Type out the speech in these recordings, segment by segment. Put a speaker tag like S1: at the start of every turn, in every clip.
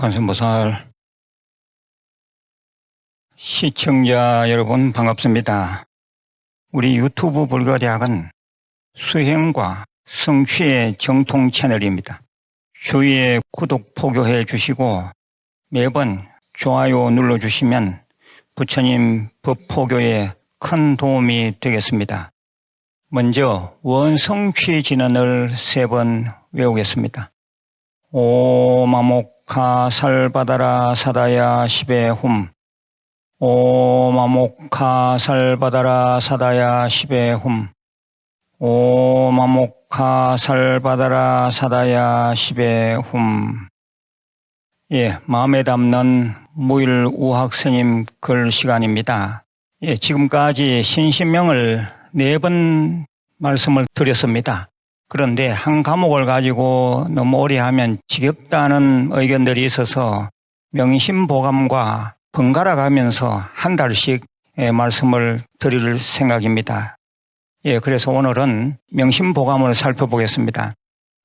S1: 관세음보살 시청자 여러분 반갑습니다. 우리 유튜브 불가대학은 수행과 성취의 정통 채널입니다. 주위에 구독, 포교해 주시고 매번 좋아요 눌러주시면 부처님 법포교에 큰 도움이 되겠습니다. 먼저 원성취 진언을 3번 외우겠습니다. 오마모카 살바다라 사다야 시베훔 오마모카 살바다라 사다야 시베훔 오마모카 살바다라 사다야 시베훔. 마음에 담는 무일우학 스님 글 시간입니다. 지금까지 신신명을 4번 말씀을 드렸습니다. 그런데 한 과목을 가지고 너무 오래 하면 지겹다는 의견들이 있어서 명심보감과 번갈아 가면서 한 달씩 말씀을 드릴 생각입니다. 그래서 오늘은 명심보감을 살펴보겠습니다.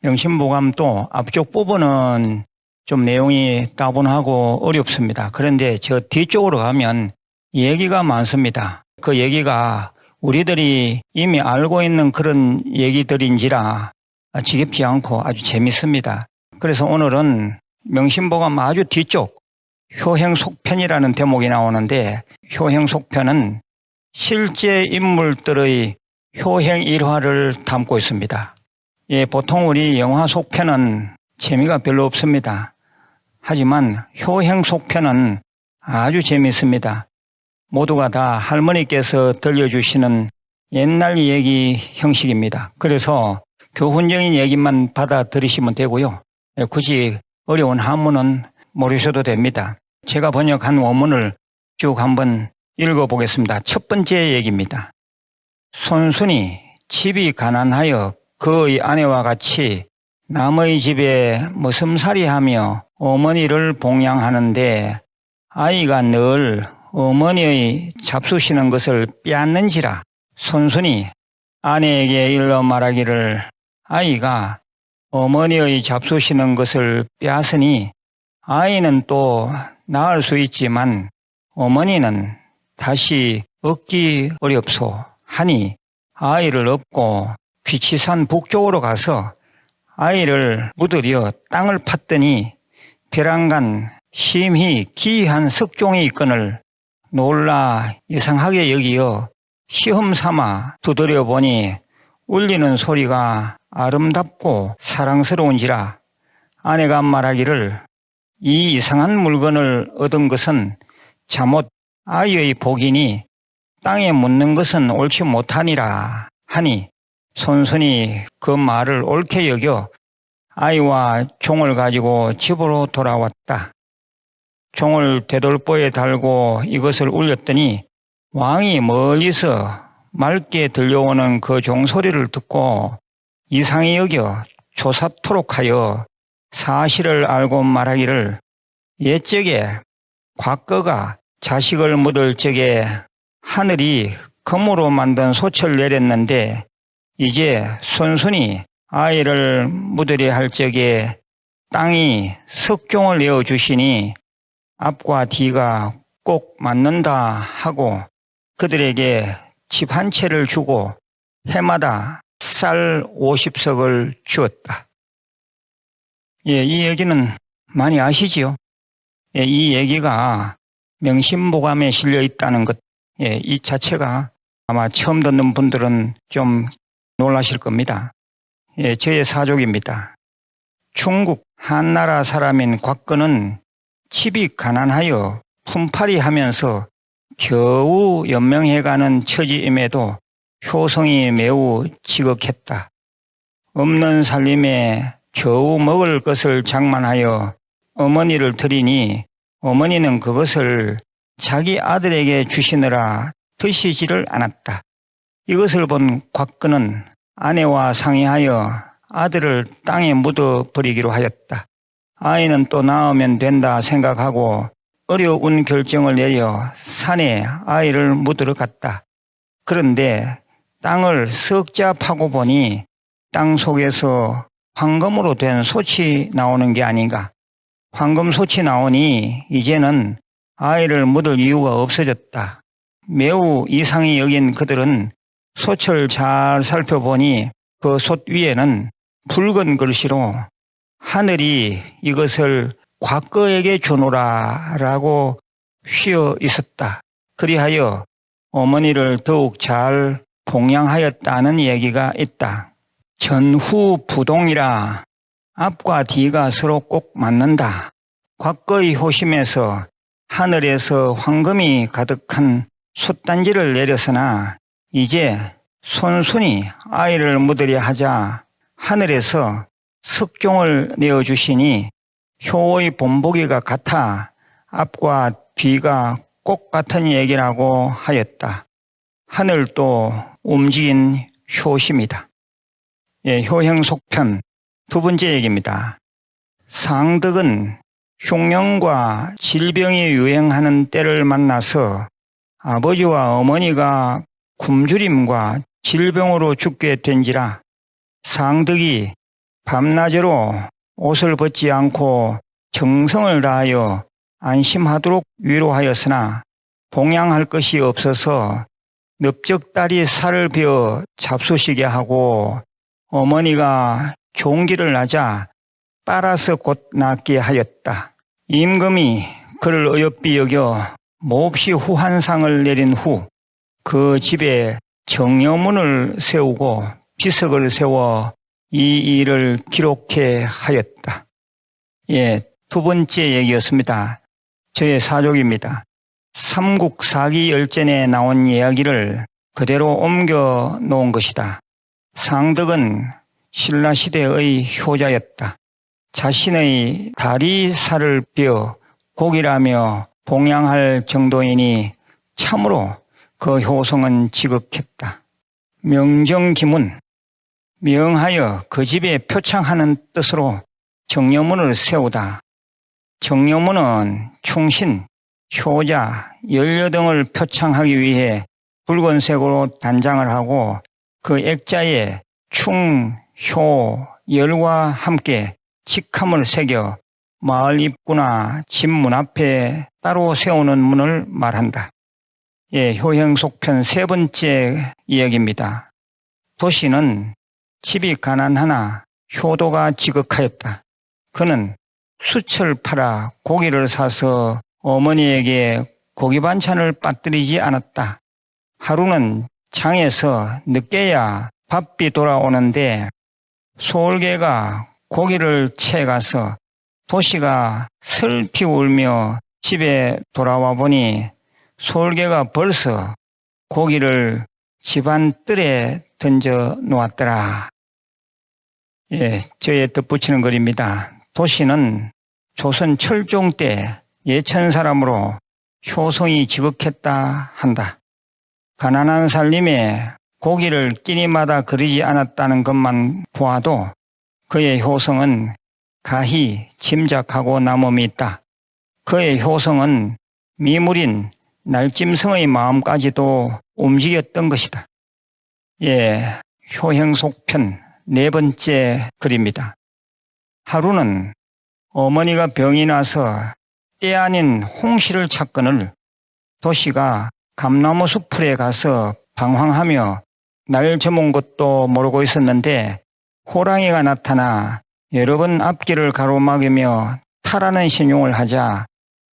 S1: 명심보감도 앞쪽 부분은 좀 내용이 따분하고 어렵습니다. 그런데 저 뒤쪽으로 가면 얘기가 많습니다. 그 얘기가 우리들이 이미 알고 있는 그런 얘기들인지라 지겹지 않고 아주 재밌습니다. 그래서 오늘은 명심보감 아주 뒤쪽 효행속편이라는 대목이 나오는데, 효행속편은 실제 인물들의 효행 일화를 담고 있습니다. 보통 우리 영화 속편은 재미가 별로 없습니다. 하지만 효행속편은 아주 재밌습니다. 모두가 다 할머니께서 들려주시는 옛날 얘기 형식입니다. 그래서 교훈적인 얘기만 받아들이시면 되고요. 굳이 어려운 한문은 모르셔도 됩니다. 제가 번역한 원문을 쭉 한번 읽어보겠습니다. 첫 번째 얘기입니다. 손순이 집이 가난하여 그의 아내와 같이 남의 집에 머슴살이하며 어머니를 봉양하는데 아이가 늘 어머니의 잡수시는 것을 빼앗는지라. 손순이 아내에게 일러 말하기를 아이가 어머니의 잡수시는 것을 빼앗으니 아이는 또 낳을 수 있지만 어머니는 다시 얻기 어렵소 하니 아이를 업고 귀치산 북쪽으로 가서 아이를 묻으려 땅을 팠더니 벼랑간 심히 기이한 석종이 있거늘 놀라 이상하게 여기어 시험 삼아 두드려 보니 울리는 소리가 아름답고 사랑스러운지라. 아내가 말하기를 이 이상한 물건을 얻은 것은 잠옷 아이의 복이니 땅에 묻는 것은 옳지 못하니라 하니 손순이 그 말을 옳게 여겨 아이와 종을 가지고 집으로 돌아왔다. 종을 대돌보에 달고 이것을 울렸더니 왕이 멀리서 맑게 들려오는 그 종소리를 듣고 이상히 여겨 조사토록 하여 사실을 알고 말하기를 옛적에 곽거가 자식을 묻을 적에 하늘이 금으로 만든 솥을 내렸는데 이제 손순이 아이를 묻으려 할 적에 땅이 석종을 내어주시니 앞과 뒤가 꼭 맞는다 하고 그들에게 집 한 채를 주고 해마다 쌀 50석을 주었다. 이 얘기는 많이 아시지요? 이 얘기가 명심보감에 실려 있다는 것, 이 자체가 아마 처음 듣는 분들은 좀 놀라실 겁니다. 저의 사족입니다. 중국 한나라 사람인 곽건은 집이 가난하여 품팔이 하면서 겨우 연명해가는 처지임에도 효성이 매우 지극했다. 없는 살림에 겨우 먹을 것을 장만하여 어머니를 드리니 어머니는 그것을 자기 아들에게 주시느라 드시지를 않았다. 이것을 본 곽건은 아내와 상의하여 아들을 땅에 묻어버리기로 하였다. 아이는 또 낳으면 된다 생각하고 어려운 결정을 내려 산에 아이를 묻으러 갔다. 그런데 땅을 썩자 파고 보니 땅 속에서 황금으로 된 솥이 나오는 게 아닌가. 황금솥이 나오니 이제는 아이를 묻을 이유가 없어졌다. 매우 이상히 여긴 그들은 솥을 잘 살펴보니 그 솥 위에는 붉은 글씨로 하늘이 이것을 곽거에게 주노라 라고 휘어 있었다. 그리하여 어머니를 더욱 잘 봉양하였다는 얘기가 있다. 전후부동이라 앞과 뒤가 서로 꼭 맞는다. 곽거의 호심에서 하늘에서 황금이 가득한 솥단지를 내렸으나 이제 손순이 아이를 묻으려 하자 하늘에서 석종을 내어주시니 효의 본보기가 같아 앞과 뒤가 꼭 같은 얘기라고 하였다. 하늘도 움직인 효심이다. 효행속편 두 번째 얘기입니다. 상덕은 흉년과 질병이 유행하는 때를 만나서 아버지와 어머니가 굶주림과 질병으로 죽게 된지라 상덕이 밤낮으로 옷을 벗지 않고 정성을 다하여 안심하도록 위로하였으나 봉양할 것이 없어서 넓적다리 살을 베어 잡수시게 하고 어머니가 종기를 나자 빨아서 곧 낫게 하였다. 임금이 그를 어여삐 여겨 몹시 후한상을 내린 후 그 집에 정여문을 세우고 비석을 세워 이 일을 기록해 하였다. 두 번째 얘기였습니다. 저의 사족입니다. 삼국사기열전에 나온 이야기를 그대로 옮겨 놓은 것이다. 상덕은 신라시대의 효자였다. 자신의 다리 살을 베어 고기라며 봉양할 정도이니 참으로 그 효성은 지극했다. 명정기문, 명하여 그 집에 표창하는 뜻으로 정여문을 세우다. 정여문은 충신, 효자, 연려 등을 표창하기 위해 붉은색으로 단장을 하고 그 액자에 충, 효, 열과 함께 직함을 새겨 마을 입구나 집 문 앞에 따로 세우는 문을 말한다. 효행속편 세 번째 이야기입니다. 도시는 집이 가난하나 효도가 지극하였다. 그는 숯을 팔아 고기를 사서 어머니에게 고기 반찬을 빠뜨리지 않았다. 하루는 장에서 늦게야 밥비 돌아오는데 소울개가 고기를 채가서 도시가 슬피 울며 집에 돌아와 보니 소울개가 벌써 고기를 집안 뜰에 던져 놓았더라. 저에 덧붙이는 글입니다. 도시는 조선 철종 때 예천 사람으로 효성이 지극했다 한다. 가난한 살림에 고기를 끼니마다 그리지 않았다는 것만 보아도 그의 효성은 가히 짐작하고 남음이 있다. 그의 효성은 미물인 날짐승의 마음까지도 움직였던 것이다. 효행속편 네 번째 글입니다. 하루는 어머니가 병이 나서 때 아닌 홍시를 찾거늘 도시가 감나무 숲풀에 가서 방황하며 날 저문 것도 모르고 있었는데 호랑이가 나타나 여러 번 앞길을 가로막으며 타라는 신용을 하자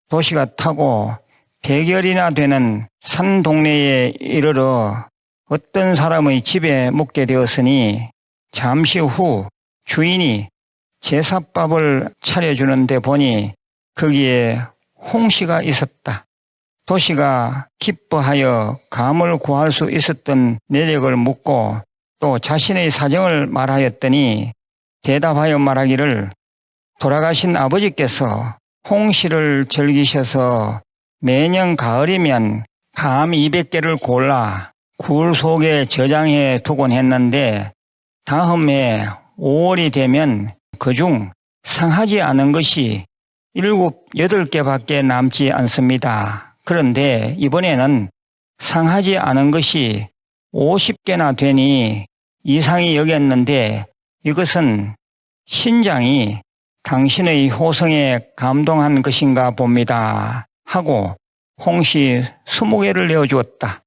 S1: 도시가 타고 100여리나 되는 산 동네에 이르러 어떤 사람의 집에 묵게 되었으니 잠시 후 주인이 제사밥을 차려주는데 보니 거기에 홍시가 있었다. 도시가 기뻐하여 감을 구할 수 있었던 내력을 묻고 또 자신의 사정을 말하였더니 대답하여 말하기를 돌아가신 아버지께서 홍시를 즐기셔서 매년 가을이면 감 200개를 골라 굴 속에 저장해 두곤 했는데 다음해 5월이 되면 그중 상하지 않은 것이 7, 8개밖에 남지 않습니다. 그런데 이번에는 상하지 않은 것이 50개나 되니 이상히 여겼는데 이것은 신장이 당신의 호성에 감동한 것인가 봅니다. 하고 홍시 20개를 내어주었다.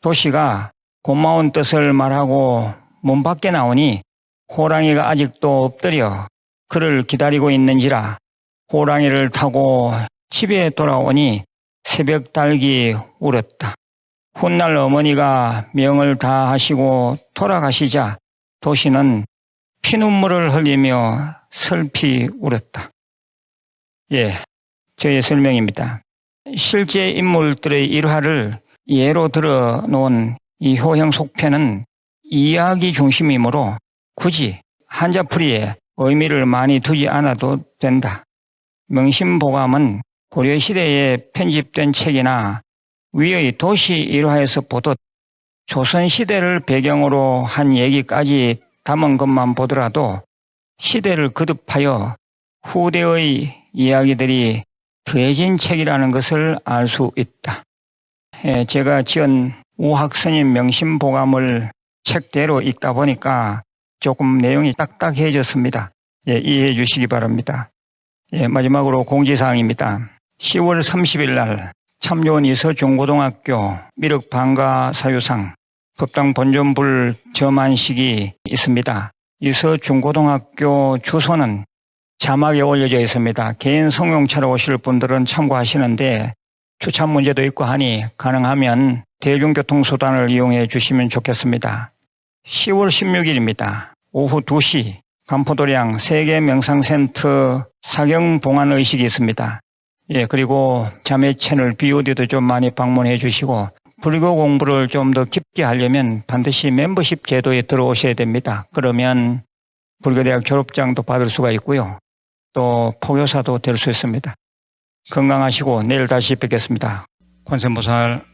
S1: 도시가 고마운 뜻을 말하고 문 밖에 나오니 호랑이가 아직도 엎드려 그를 기다리고 있는지라 호랑이를 타고 집에 돌아오니 새벽 닭이 울었다. 훗날 어머니가 명을 다 하시고 돌아가시자 도시는 피눈물을 흘리며 슬피 울었다. 저의 설명입니다. 실제 인물들의 일화를 예로 들어 놓은 이 효형 속편은 이야기 중심이므로 굳이 한자풀이에 의미를 많이 두지 않아도 된다. 명심보감은 고려시대에 편집된 책이나 위의 도시 일화에서 보듯 조선시대를 배경으로 한 얘기까지 담은 것만 보더라도 시대를 거듭하여 후대의 이야기들이 더해진 책이라는 것을 알 수 있다. 제가 지은 우학스님 명심보감을 책대로 읽다 보니까 조금 내용이 딱딱해졌습니다. 이해해 주시기 바랍니다. 마지막으로 공지사항입니다. 10월 30일 날 참여원 이서 중고등학교 미륵 방과 사유상 법당 본전불 점안식이 있습니다. 이서 중고등학교 주소는 자막에 올려져 있습니다. 개인 성용차로 오실 분들은 참고하시는데 주차 문제도 있고 하니 가능하면 대중교통수단을 이용해 주시면 좋겠습니다. 10월 16일입니다. 오후 2시 간포도량 세계명상센터 사경봉안의식이 있습니다. 그리고 자매 채널 BOD도 좀 많이 방문해 주시고 불교 공부를 좀 더 깊게 하려면 반드시 멤버십 제도에 들어오셔야 됩니다. 그러면 불교대학 졸업장도 받을 수가 있고요. 또 포교사도 될 수 있습니다. 건강하시고 내일 다시 뵙겠습니다. 관세음보살.